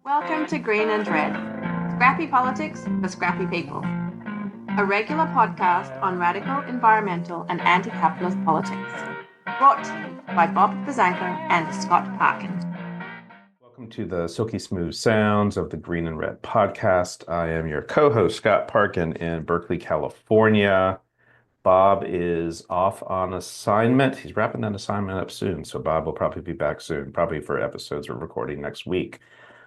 Welcome to Green and Red, scrappy politics for scrappy people. A regular podcast on radical environmental and anti-capitalist politics. Brought to you by Bob Bazanko and Scott Parkin. Welcome to the silky smooth sounds of the Green and Red podcast. I am your co-host, Scott Parkin, in Berkeley, California. Bob is off on assignment. He's wrapping that assignment up soon, so Bob will probably be back soon, probably for episodes we're recording next week.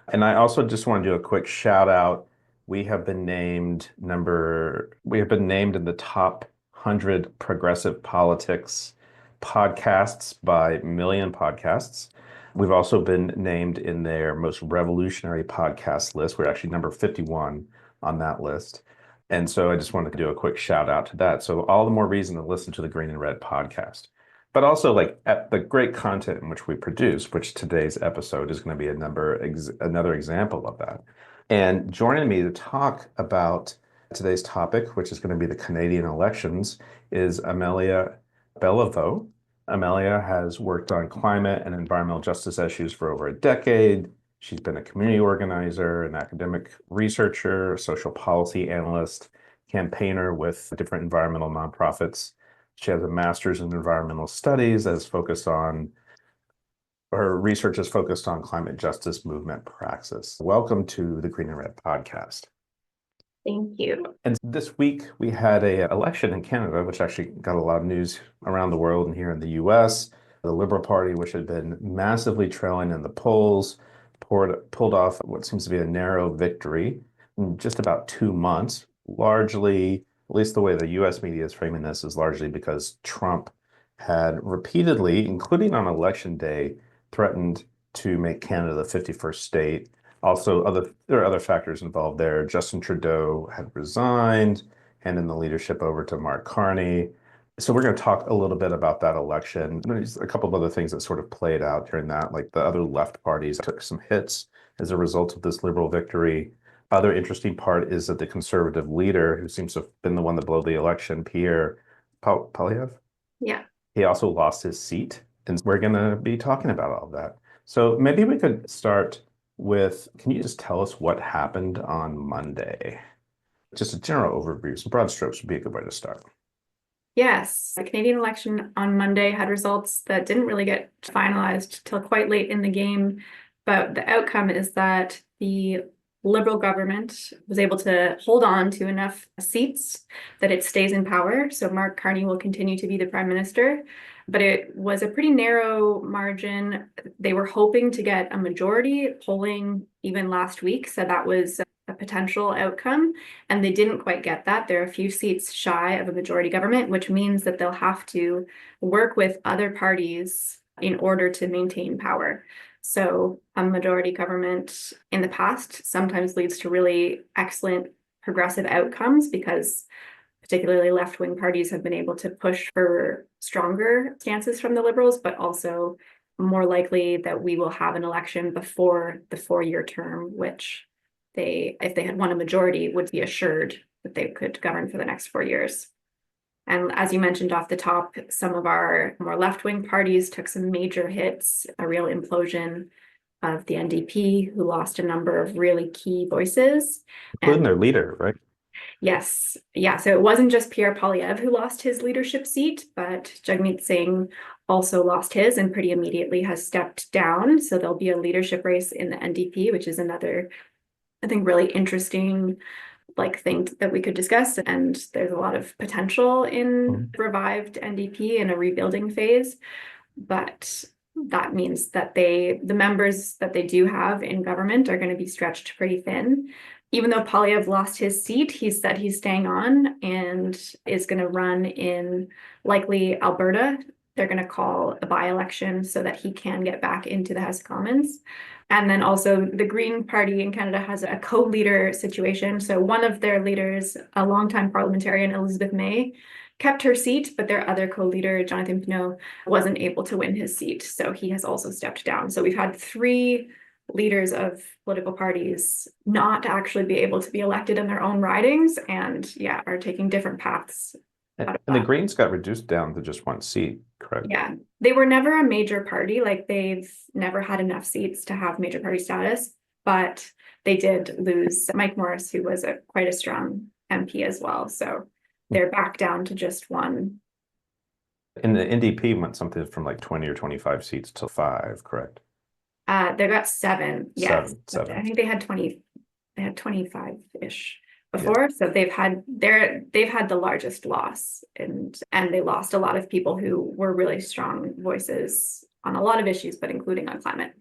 And I also just want to do a quick shout out. We have been named in the top 100 progressive politics podcasts by Million Podcasts. We've also been named in their most revolutionary podcast list. We're actually number 51 on that list. And so I just wanted to do a quick shout out to that. So all the more reason to listen to the Green and Red podcast. But also at the great content in which we produce, which today's episode is going to be another example of that. And joining me to talk about today's topic, which is going to be the Canadian elections, is Emilia Belliveau. Emilia has worked on climate and environmental justice issues for over a decade. She's been a community organizer, an academic researcher, a social policy analyst, campaigner with different environmental nonprofits. She has a master's in environmental studies her research is focused on climate justice movement praxis. Welcome to the Green and Red podcast. Thank you. And this week we had an election in Canada, which actually got a lot of news around the world and here in the U.S. The Liberal Party, which had been massively trailing in the polls, pulled off what seems to be a narrow victory in just about 2 months, largely, at least the way the U.S. media is framing this, is largely because Trump had repeatedly, including on election day, threatened to make Canada the 51st state. Also, there are other factors involved there. Justin Trudeau had resigned, handing the leadership over to Mark Carney. So we're going to talk a little bit about that election. There's a couple of other things that sort of played out during that, like the other left parties took some hits as a result of this liberal victory. Other interesting part is that the conservative leader, who seems to have been the one that blew the election, Pierre Poilievere, he also lost his seat. And we're going to be talking about all of that. So maybe we could start with, can you just tell us what happened on Monday? Just a general overview, some broad strokes would be a good way to start. Yes, the Canadian election on Monday had results that didn't really get finalized till quite late in the game. But the outcome is that the Liberal government was able to hold on to enough seats that it stays in power. So Mark Carney will continue to be the prime minister. But it was a pretty narrow margin. They were hoping to get a majority. Polling even last week said that was a potential outcome, and they didn't quite get that. They're a few seats shy of a majority government, which means that they'll have to work with other parties in order to maintain power. So a majority government in the past sometimes leads to really excellent progressive outcomes because particularly left-wing parties have been able to push for stronger stances from the Liberals, but also more likely that we will have an election before the 4-year term, which if they had won a majority, would be assured that they could govern for the next 4 years. And as you mentioned off the top, some of our more left-wing parties took some major hits, a real implosion of the NDP, who lost a number of really key voices. Including their leader, right? Yes. Yeah. So it wasn't just Pierre Poilievere who lost his leadership seat, but Jagmeet Singh also lost his and pretty immediately has stepped down. So there'll be a leadership race in the NDP, which is another, I think, really interesting thing that we could discuss. And there's a lot of potential in revived NDP in a rebuilding phase. But that means that the members that they do have in government are going to be stretched pretty thin. Even though Poilievre lost his seat, he said he's staying on and is going to run in likely Alberta. They're going to call a by-election so that he can get back into the House of Commons. And then also the Green Party in Canada has a co-leader situation. So one of their leaders, a longtime parliamentarian, Elizabeth May, kept her seat, but their other co-leader, Jonathan Pinot, wasn't able to win his seat. So he has also stepped down. So we've had 3 leaders of political parties not actually be able to be elected in their own ridings and are taking different paths. And the Greens got reduced down to just 1 seat, correct? Yeah, they were never a major party. They've never had enough seats to have major party status. but they did lose Mike Morris, who was quite a strong MP as well. So they're back down to just one. And the NDP went something from like 20 or 25 seats to 5, correct? They got 7. Yes. Seven. I think they had 20. They had 25-ish before. Yeah. So they've had the largest loss, and they lost a lot of people who were really strong voices on a lot of issues, but including on climate.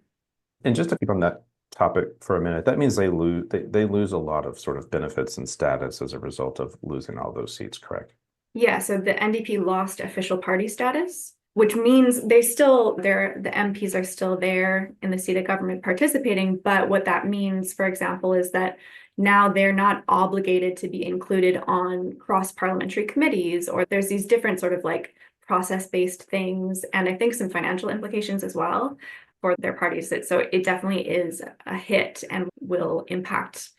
And just to keep on that topic for a minute, that means they lose a lot of sort of benefits and status as a result of losing all those seats, correct? Yeah, so the NDP lost official party status, which means the MPs are still there in the seat of government participating. But what that means, for example, is that now they're not obligated to be included on cross-parliamentary committees, or there's these different sort of like process-based things, and I think some financial implications as well for their parties. So it definitely is a hit and will impact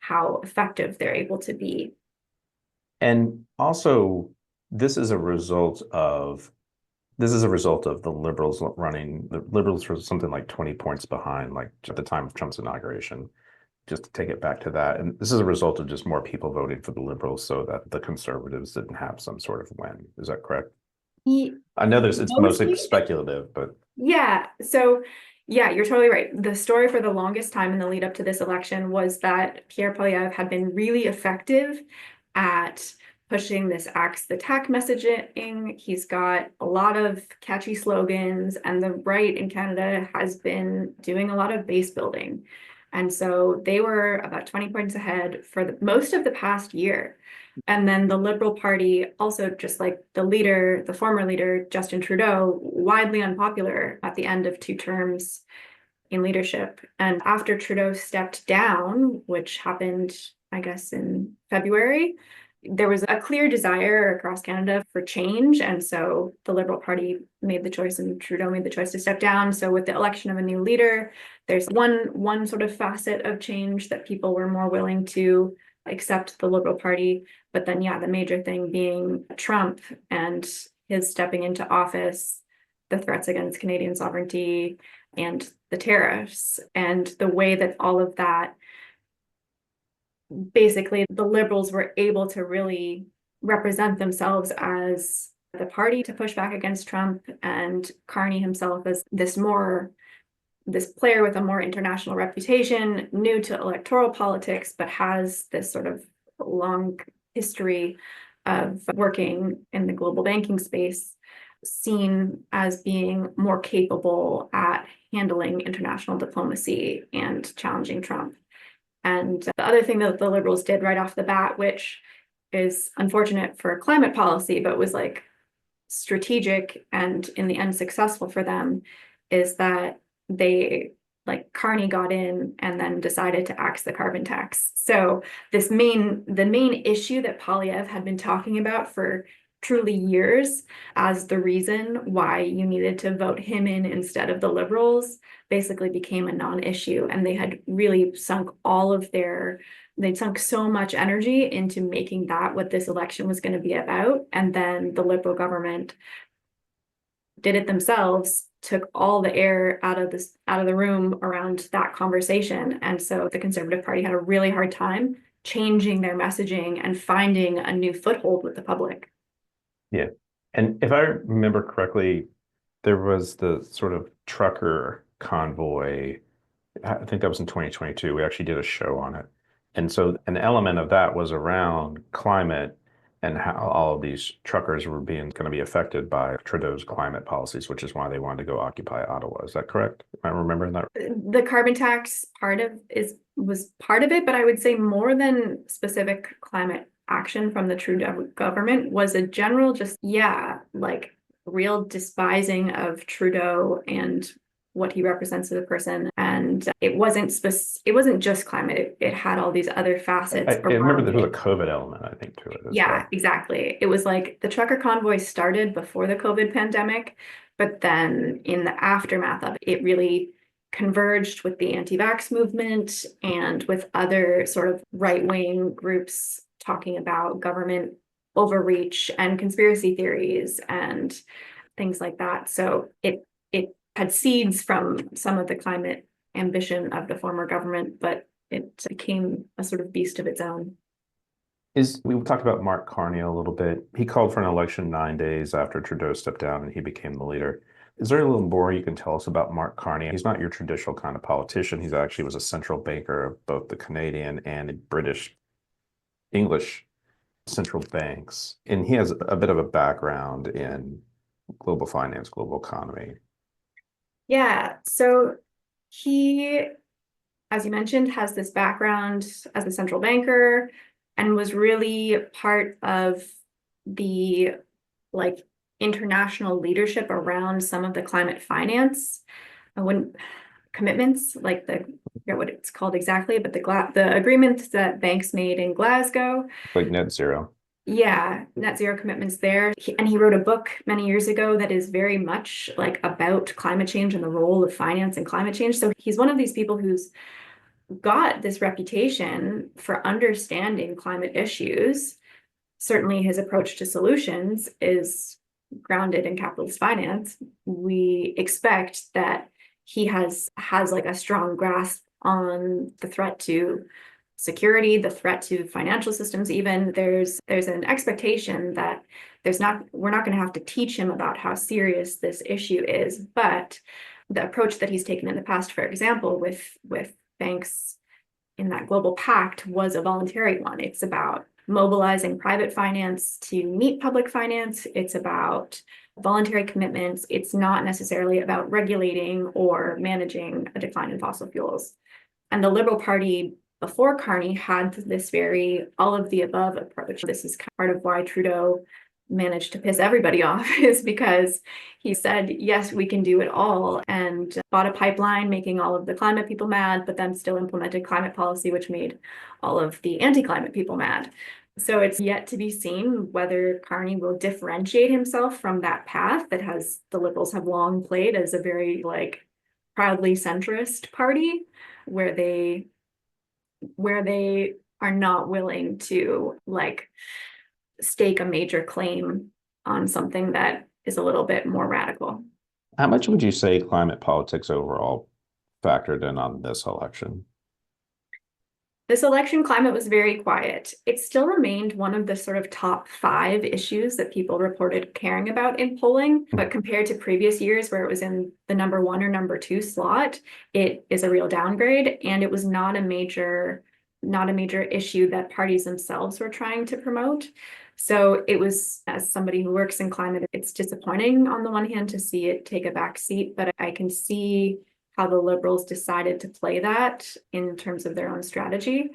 how effective they're able to be. And also, this is a result of the Liberals running. The Liberals were something like 20 points behind, like at the time of Trump's inauguration, just to take it back to that. And this is a result of just more people voting for the Liberals so that the Conservatives didn't have some sort of win. Is that correct? I know it's mostly speculative, but. Yeah. So yeah, you're totally right. The story for the longest time in the lead up to this election was that Pierre Poilievre had been really effective at pushing this axe the tack messaging. He's got a lot of catchy slogans, and the right in Canada has been doing a lot of base building. And so they were about 20 points ahead for most of the past year. And then the Liberal Party, also just like the former leader, Justin Trudeau, widely unpopular at the end of 2 terms in leadership. And after Trudeau stepped down, which happened, I guess, in February, there was a clear desire across Canada for change. And so the Liberal Party made the choice, and Trudeau made the choice to step down. So with the election of a new leader, there's one sort of facet of change that people were more willing to accept the Liberal Party. But then, yeah, the major thing being Trump and his stepping into office, the threats against Canadian sovereignty, and the tariffs, and the way that all of that, basically, the Liberals were able to really represent themselves as the party to push back against Trump, and Carney himself as this player with a more international reputation, new to electoral politics, but has this sort of long history of working in the global banking space, seen as being more capable at handling international diplomacy and challenging Trump. And the other thing that the Liberals did right off the bat, which is unfortunate for climate policy, but was like strategic and in the end successful for them, is that Carney got in and then decided to axe the carbon tax. So the main issue that Poilievre had been talking about for truly years as the reason why you needed to vote him in instead of the Liberals basically became a non-issue. And they had really sunk they'd sunk so much energy into making that what this election was going to be about. And then the Liberal government did it themselves, took all the air out of the room around that conversation. And so the Conservative Party had a really hard time changing their messaging and finding a new foothold with the public. Yeah. And if I remember correctly, there was the sort of trucker convoy. I think that was in 2022. We actually did a show on it. And so an element of that was around climate and how all of these truckers were going to be affected by Trudeau's climate policies, which is why they wanted to go occupy Ottawa. Is that correct? Am I remembering that? The carbon tax was part of it, but I would say more than specific climate action from the Trudeau government was a general real despising of Trudeau and what he represents as a person. And it wasn't just climate. It had all these other facets. I remember there was a COVID element, I think, to it as well. Exactly. It was like the trucker convoy started before the COVID pandemic, but then in the aftermath of it, it really converged with the anti-vax movement and with other sort of right-wing groups talking about government overreach and conspiracy theories and things like that. So it had seeds from some of the climate ambition of the former government, but it became a sort of beast of its own. We talked about Mark Carney a little bit. He called for an election 9 days after Trudeau stepped down and he became the leader. Is there a little more you can tell us about Mark Carney? He's not your traditional kind of politician. He's actually was a central banker of both the Canadian and British English central banks. And he has a bit of a background in global finance, global economy. Yeah, so he, as you mentioned, has this background as a central banker and was really part of the international leadership around some of the climate finance commitments, I forget what it's called exactly, but the agreements that banks made in Glasgow. Like net zero. Yeah, net zero commitments there. And he wrote a book many years ago that is very much about climate change and the role of finance in climate change. So he's one of these people who's got this reputation for understanding climate issues. Certainly his approach to solutions is grounded in capitalist finance. We expect that he has a strong grasp on the threat to security, the threat to financial systems. Even there's an expectation that we're not going to have to teach him about how serious this issue is, but the approach that he's taken in the past, for example, with banks in that global pact was a voluntary one. It's about mobilizing private finance to meet public finance. It's about voluntary commitments. It's not necessarily about regulating or managing a decline in fossil fuels. And the Liberal Party before Carney had this very all of the above approach. This is part of why Trudeau managed to piss everybody off, is because he said, yes, we can do it all, and bought a pipeline, making all of the climate people mad, but then still implemented climate policy, which made all of the anti-climate people mad. So it's yet to be seen whether Carney will differentiate himself from that path that the Liberals have long played as a very proudly centrist party, where they are not willing to stake a major claim on something that is a little bit more radical. How much would you say climate politics overall factored in on this election? This election, climate was very quiet. It still remained one of the sort of top 5 issues that people reported caring about in polling, but compared to previous years where it was in the number 1 or number 2 slot, it is a real downgrade, and it was not a major issue that parties themselves were trying to promote. So it was, as somebody who works in climate, it's disappointing on the one hand to see it take a back seat, but I can see how the Liberals decided to play that in terms of their own strategy.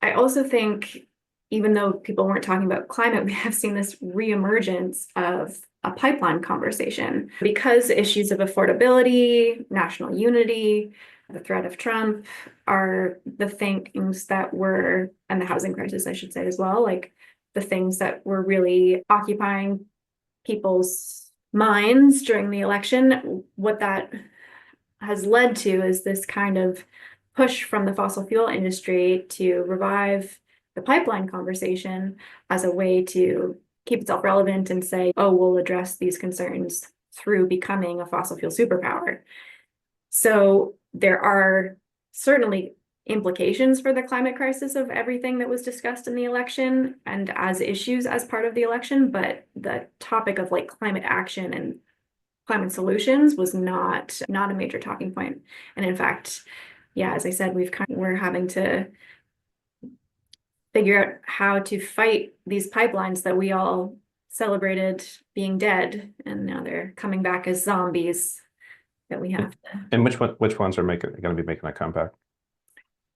I also think, even though people weren't talking about climate, we have seen this reemergence of a pipeline conversation because issues of affordability, national unity, the threat of Trump are the things that were, and the housing crisis, I should say as well, the things that were really occupying people's minds during the election. What that has led to is this kind of push from the fossil fuel industry to revive the pipeline conversation as a way to keep itself relevant and say, oh, we'll address these concerns through becoming a fossil fuel superpower. So there are certainly implications for the climate crisis of everything that was discussed in the election and as issues as part of the election, but the topic of climate action and climate solutions was not a major talking point. And in fact, yeah, as I said, we're having to figure out how to fight these pipelines that we all celebrated being dead, and now they're coming back as zombies that we have to. And which ones are going to be making a comeback?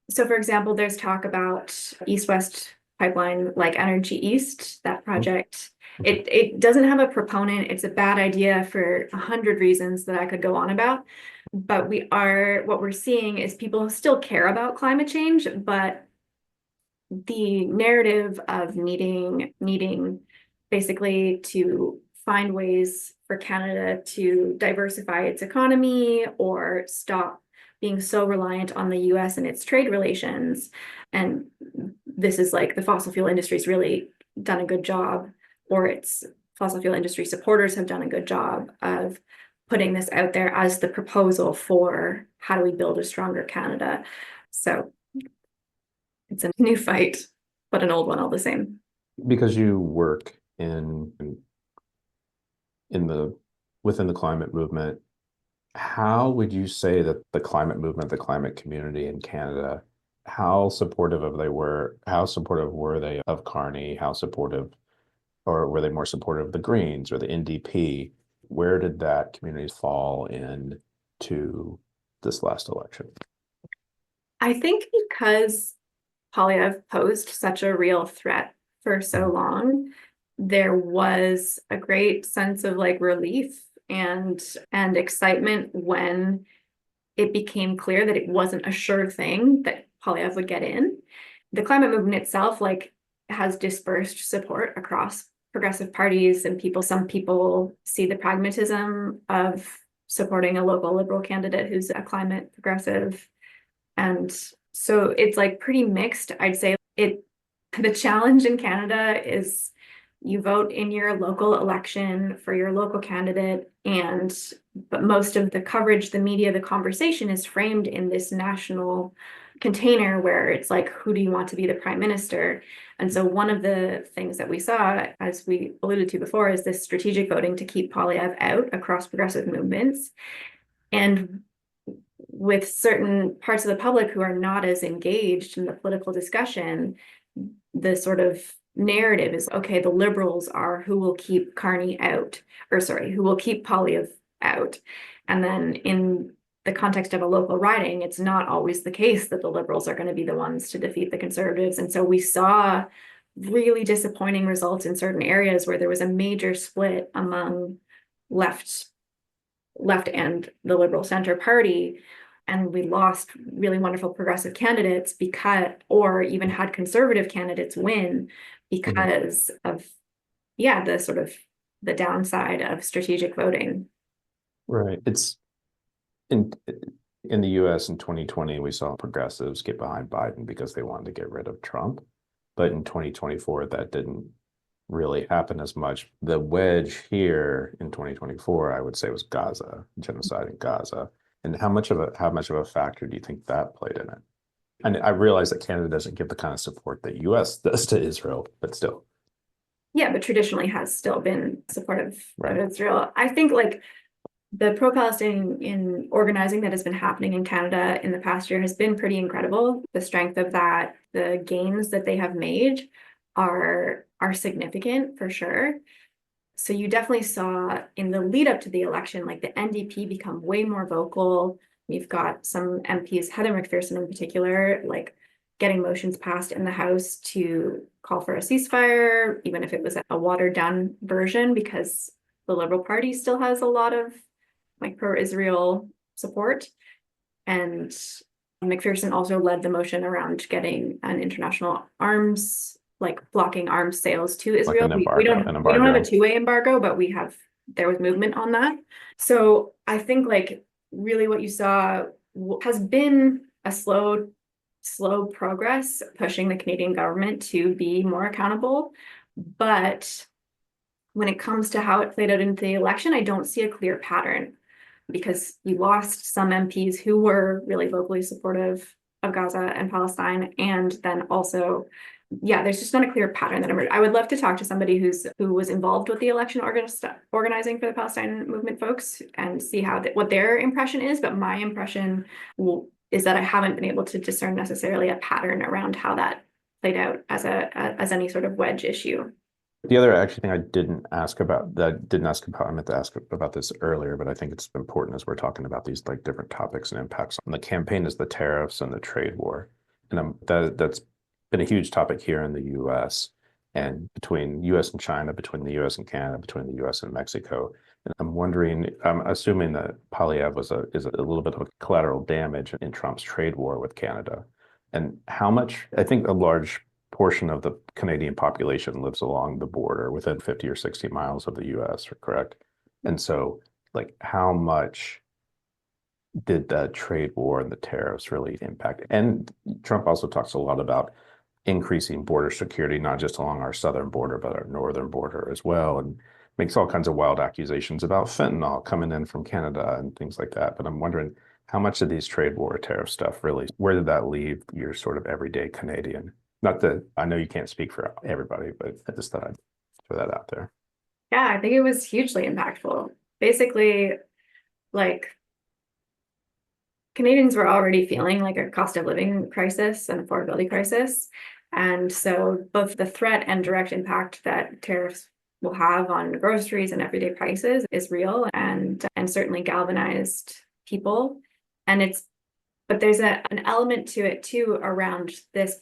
So, for example, there's talk about East-West pipeline, like Energy East, that project. It doesn't have a proponent. It's a bad idea for 100 reasons that I could go on about. But what we're seeing is people still care about climate change, but the narrative of needing basically to find ways for Canada to diversify its economy or stop being so reliant on the U.S. and its trade relations. And this is the fossil fuel industry's really done a good job, or its fossil fuel industry supporters have done a good job of putting this out there as the proposal for how do we build a stronger Canada. So it's a new fight, but an old one all the same. Because you work within the climate movement, how would you say that the climate movement, the climate community in Canada, how supportive were they of Carney? How supportive, or were they more supportive of the Greens or the NDP? Where did that community fall into this last election? I think because Poilievre posed such a real threat for so long, there was a great sense of like relief and excitement when it became clear that it wasn't a sure thing that Poilievre would get in. The climate movement itself like has dispersed support across progressive parties and people. Some people see the pragmatism of supporting a local Liberal candidate who's a climate progressive. And so it's like pretty mixed. I'd say the challenge in Canada is you vote in your local election for your local candidate, but most of the coverage, the media, the conversation is framed in this national container where it's like, who do you want to be the prime minister? And so one of the things that we saw, as we alluded to before, is this strategic voting to keep Poilievre out across progressive movements. And with certain parts of the public who are not as engaged in the political discussion, the sort of narrative is, okay, the Liberals are who will keep Carney out, or sorry, who will keep Poilievre out. And then in the context of a local riding, it's not always the case that the Liberals are going to be the ones to defeat the Conservatives. And so we saw really disappointing results in certain areas where there was a major split among left and the Liberal Center Party. And we lost really wonderful progressive candidates or even had conservative candidates win because of, the sort of the downside of strategic voting. Right. It's in the U.S. in 2020, we saw progressives get behind Biden because they wanted to get rid of Trump. But in 2024, that didn't really happen as much. The wedge here in 2024, I would say, was Gaza, genocide in Gaza. And how much of a factor do you think that played in it? And I realize that Canada doesn't give the kind of support that U.S. does to Israel, but still. Yeah, but traditionally has still been supportive of Israel. I think like the pro-Palestinian organizing that has been happening in Canada in the past year has been pretty incredible. The strength of that, the gains that they have made are significant for sure. So you definitely saw in the lead up to the election, like the NDP become way more vocal. We've got some MPs, Heather McPherson in particular, like getting motions passed in the House to call for a ceasefire, even if it was a watered down version, because the Liberal Party still has a lot of like pro-Israel support. And McPherson also led the motion around getting an international arms, like blocking arms sales to Israel. Like we don't have a two-way embargo, but there was movement on that. So I think like really what you saw has been a slow progress pushing the Canadian government to be more accountable. But when it comes to how it played out into the election, I don't see a clear pattern because you lost some MPs who were really vocally supportive of Gaza and Palestine. And then also, there's just not a clear pattern that emerged. I would love to talk to somebody who was involved with the election organizing for the Palestine movement folks and see what their impression is. But my impression is that I haven't been able to discern necessarily a pattern around how that played out as any sort of wedge issue. The other actually thing I didn't ask about, I meant to ask about this earlier, but I think it's important as we're talking about these like different topics and impacts on the campaign, is the tariffs and the trade war. And that's been a huge topic here in the U.S. and between U.S. and China, between the U.S. and Canada, between the U.S. and Mexico. And I'm assuming that Poilievre is a little bit of a collateral damage in Trump's trade war with Canada. And how much, I think a large portion of the Canadian population lives along the border within 50 or 60 miles of the U.S., correct? And so, like, how much did that trade war and the tariffs really impact? And Trump also talks a lot about increasing border security, not just along our southern border, but our northern border as well. And makes all kinds of wild accusations about fentanyl coming in from Canada and things like that. But I'm wondering how much of these trade war tariff stuff really, where did that leave your sort of everyday Canadian? Not that I know you can't speak for everybody, but I just thought I'd throw that out there. Yeah, I think it was hugely impactful. Basically, like Canadians were already feeling like a cost of living crisis and affordability crisis. And so both the threat and direct impact that tariffs will have on groceries and everyday prices is real and certainly galvanized people. But there's an element to it too around this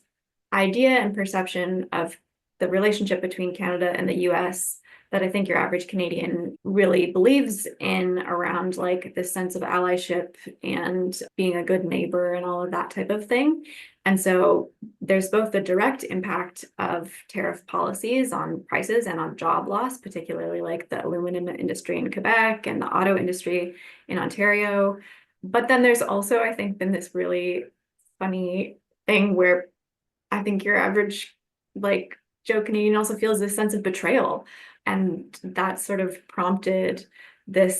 idea and perception of the relationship between Canada and the U.S. that I think your average Canadian really believes in, around like this sense of allyship and being a good neighbor and all of that type of thing. And so there's both the direct impact of tariff policies on prices and on job loss, particularly like the aluminum industry in Quebec and the auto industry in Ontario. But then there's also, I think, been this really funny thing where I think your average like Joe Canadian also feels this sense of betrayal. And that sort of prompted the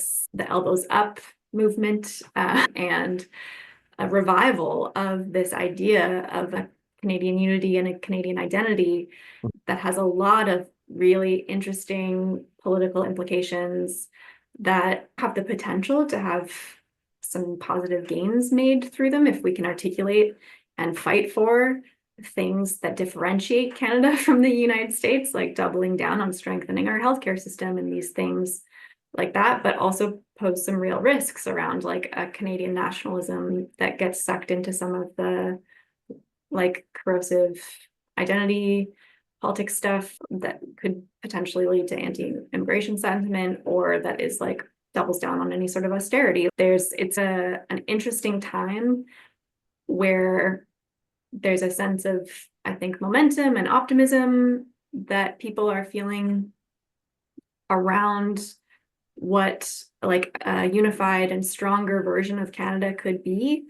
elbows up movement and a revival of this idea of a Canadian unity and a Canadian identity that has a lot of really interesting political implications that have the potential to have some positive gains made through them if we can articulate and fight for things that differentiate Canada from the United States, like doubling down on strengthening our healthcare system and these things like that, but also pose some real risks around like a Canadian nationalism that gets sucked into some of the like corrosive identity politics stuff that could potentially lead to anti-immigration sentiment, or that is like doubles down on any sort of austerity. It's an interesting time where there's a sense of, I think, momentum and optimism that people are feeling around what like a unified and stronger version of Canada could be.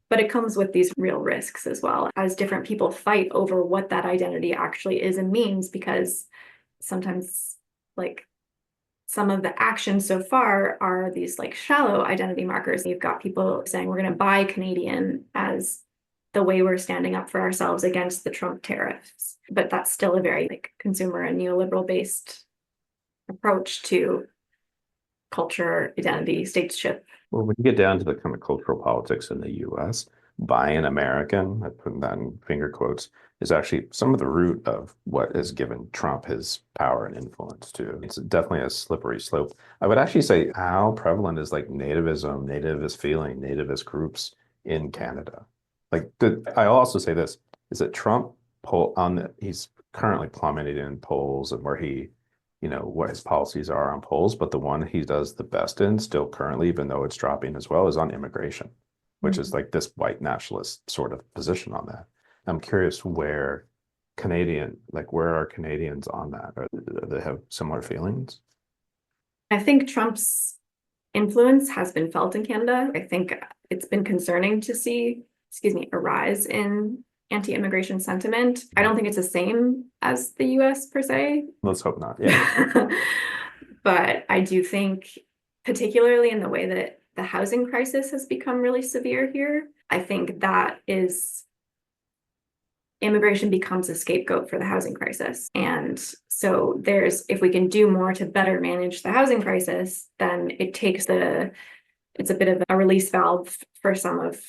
But it comes with these real risks as well, as different people fight over what that identity actually is and means, because sometimes like some of the actions so far are these like shallow identity markers. You've got people saying we're going to buy Canadian as the way we're standing up for ourselves against the Trump tariffs. But that's still a very like consumer and neoliberal based approach to culture, identity, stateship. Well, when you get down to the kind of cultural politics in the U.S., buying American, I put that in finger quotes, is actually some of the root of what has given Trump his power and influence too. It's definitely a slippery slope. I would actually say how prevalent is like nativism, nativist feeling, nativist groups in Canada. Like I'll also say this, is that Trump he's currently plummeted in polls and where he, what his policies are on polls, but the one he does the best in still currently, even though it's dropping as well, is on immigration, which is like this white nationalist sort of position on that. I'm curious where are Canadians on that? Do they have similar feelings? I think Trump's influence has been felt in Canada. I think it's been concerning to see, a rise in anti-immigration sentiment. I don't think it's the same as the US per se. Let's hope not. Yeah. But I do think, particularly in the way that the housing crisis has become really severe here, I think that immigration becomes a scapegoat for the housing crisis. And so if we can do more to better manage the housing crisis, then it's a bit of a release valve for some of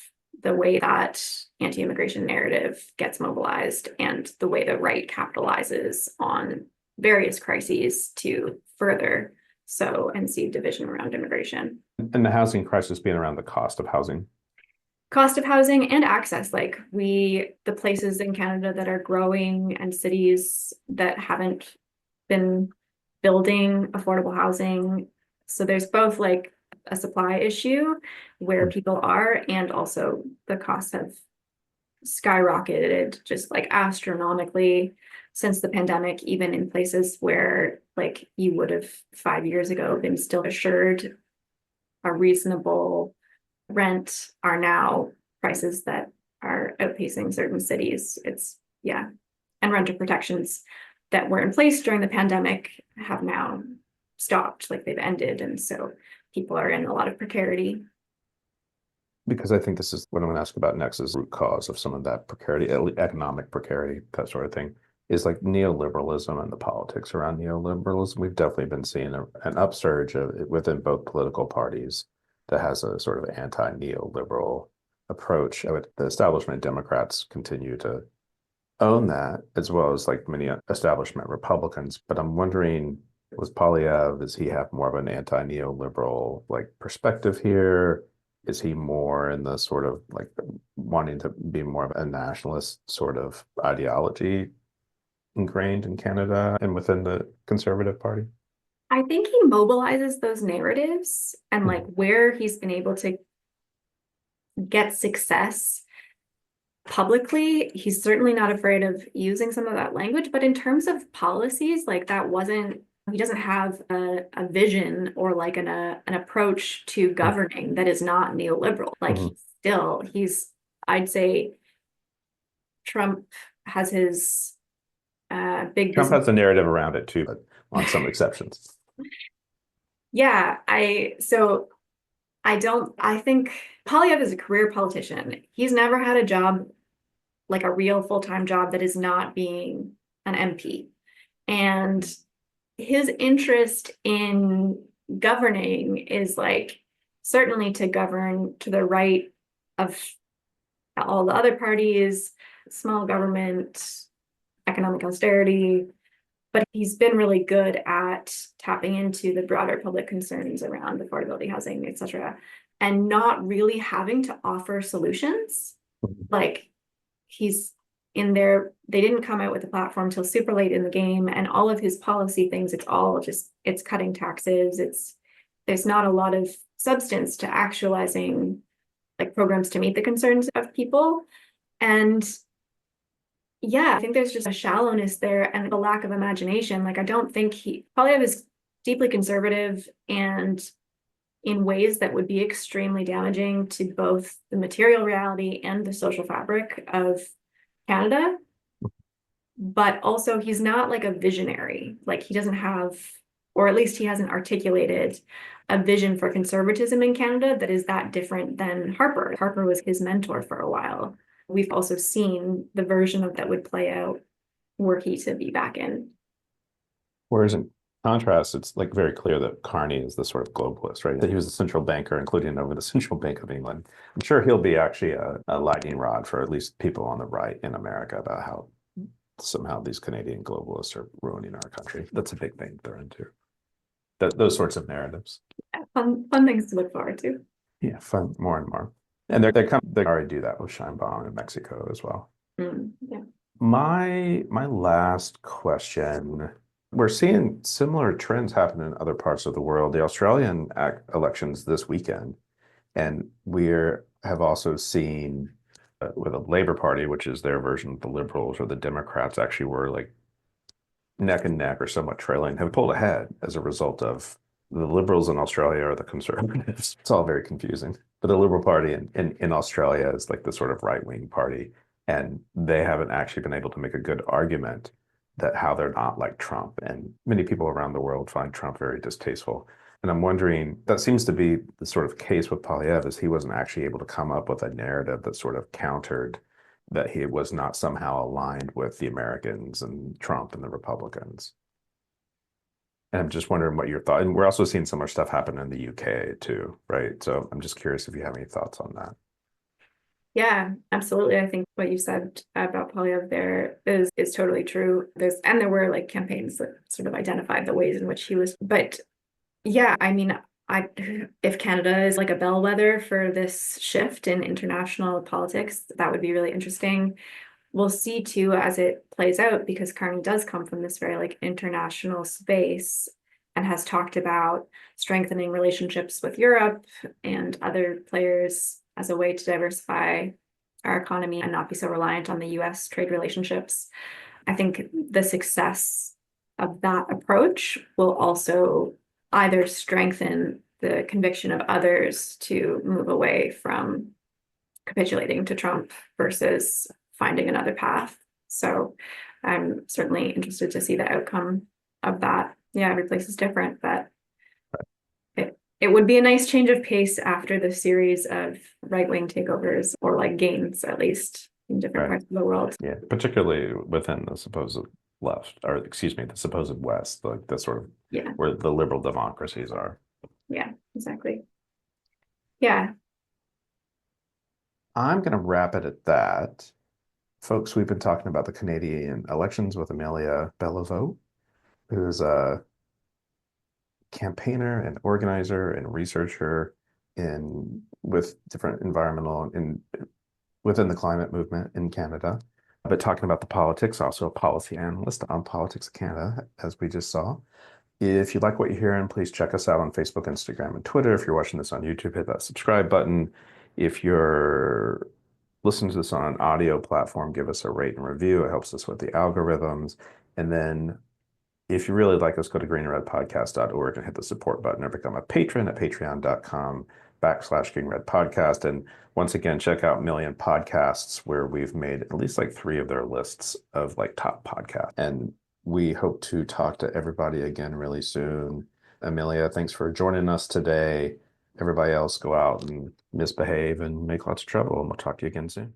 the way that anti-immigration narrative gets mobilized and the way the right capitalizes on various crises to further sow and seed division around immigration. And the housing crisis being around the cost of housing. Cost of housing and access, like the places in Canada that are growing and cities that haven't been building affordable housing. So there's both like a supply issue where people are, and also the costs have skyrocketed just like astronomically since the pandemic, even in places where like you would have 5 years ago been still assured a reasonable rent are now prices that are outpacing certain cities. And renter protections that were in place during the pandemic have now stopped, like they've ended. And so people are in a lot of precarity. Because I think this is what I'm going to ask about next, is the root cause of some of that precarity, economic precarity, that sort of thing, is like neoliberalism and the politics around neoliberalism. We've definitely been seeing an upsurge within both political parties that has a sort of anti-neoliberal approach. The establishment Democrats continue to own that, as well as like many establishment Republicans. But I'm wondering, with Poilievre, does he have more of an anti-neoliberal like perspective here? Is he more in the sort of like wanting to be more of a nationalist sort of ideology ingrained in Canada and within the Conservative Party? I think he mobilizes those narratives, and like where he's been able to get success publicly, he's certainly not afraid of using some of that language. But in terms of policies, like that wasn't, he doesn't have a vision or like an approach to governing that is not neoliberal. Like I'd say Trump has his big Trump has a narrative around it too, but on some exceptions. Yeah, I think Poilievre is a career politician. He's never had a job, like a real full-time job, that is not being an MP. And his interest in governing is like certainly to govern to the right of all the other parties, small government, economic austerity. But he's been really good at tapping into the broader public concerns around affordability housing, et cetera, and not really having to offer solutions. Like he's in there, they didn't come out with a platform till super late in the game, and all of his policy things, it's cutting taxes. There's not a lot of substance to actualizing like programs to meet the concerns of people. And yeah, I think there's just a shallowness there and a lack of imagination. Like I don't think Poilievre is deeply conservative and in ways that would be extremely damaging to both the material reality and the social fabric of Canada. But also he's not like a visionary. Like he doesn't have, or at least he hasn't articulated a vision for conservatism in Canada that is that different than Harper. Harper was his mentor for a while. We've also seen the version of that would play out were he to be back in. Whereas in contrast, it's like very clear that Carney is the sort of globalist, right? That he was a central banker, including over the Central Bank of England. I'm sure he'll be actually a lightning rod for at least people on the right in America about how somehow these Canadian globalists are ruining our country. That's a big thing they're into. Those sorts of narratives. Yeah, fun things to look forward to. Yeah, fun, more and more. And they already do that with Sheinbaum in Mexico as well. Yeah. My last question, we're seeing similar trends happen in other parts of the world. The Australian elections this weekend, and we have also seen with the Labour Party, which is their version of the Liberals, or the Democrats actually were like neck and neck or somewhat trailing, have pulled ahead as a result of the Liberals in Australia or the Conservatives. It's all very confusing. But the Liberal Party in Australia is like the sort of right-wing party, and they haven't actually been able to make a good argument that how they're not like Trump. And many people around the world find Trump very distasteful. And I'm wondering, that seems to be the sort of case with Poilievre, is he wasn't actually able to come up with a narrative that sort of countered that he was not somehow aligned with the Americans and Trump and the Republicans. And I'm just wondering what your thought, and we're also seeing similar stuff happen in the UK too, right? So I'm just curious if you have any thoughts on that. Yeah, absolutely. I think what you said about Poilievre there is totally true. There were like campaigns that sort of identified the ways in which he was, but yeah, I mean, if Canada is like a bellwether for this shift in international politics, that would be really interesting. We'll see too as it plays out, because Carney does come from this very like international space and has talked about strengthening relationships with Europe and other players as a way to diversify our economy and not be so reliant on the U.S. trade relationships. I think the success of that approach will also either strengthen the conviction of others to move away from capitulating to Trump versus finding another path. So I'm certainly interested to see the outcome of that. yeah, every place is different, but it would be a nice change of pace after the series of right-wing takeovers, or like gains, at least in different parts of the world. Yeah, particularly within the supposed left, or excuse me, the supposed West, like the sort of where the liberal democracies are. Yeah, exactly. Yeah. I'm going to wrap it at that. Folks, we've been talking about the Canadian elections with Emilia Belliveau, who's a campaigner and organizer and researcher with different environmental and within the climate movement in Canada. But talking about the politics, also a policy analyst on Politics Canada, as we just saw. If you like what you're hearing, please check us out on Facebook, Instagram, and Twitter. If you're watching this on YouTube, hit that subscribe button. If you're listening to this on an audio platform, give us a rate and review. It helps us with the algorithms. And then if you really like us, go to greenredpodcast.org and hit the support button or become a patron at patreon.com/greenredpodcast. And once again, check out Million Podcasts, where we've made at least like 3 of their lists of like top podcasts. And we hope to talk to everybody again really soon. Emilia, thanks for joining us today. Everybody else, go out and misbehave and make lots of trouble, and we'll talk to you again soon.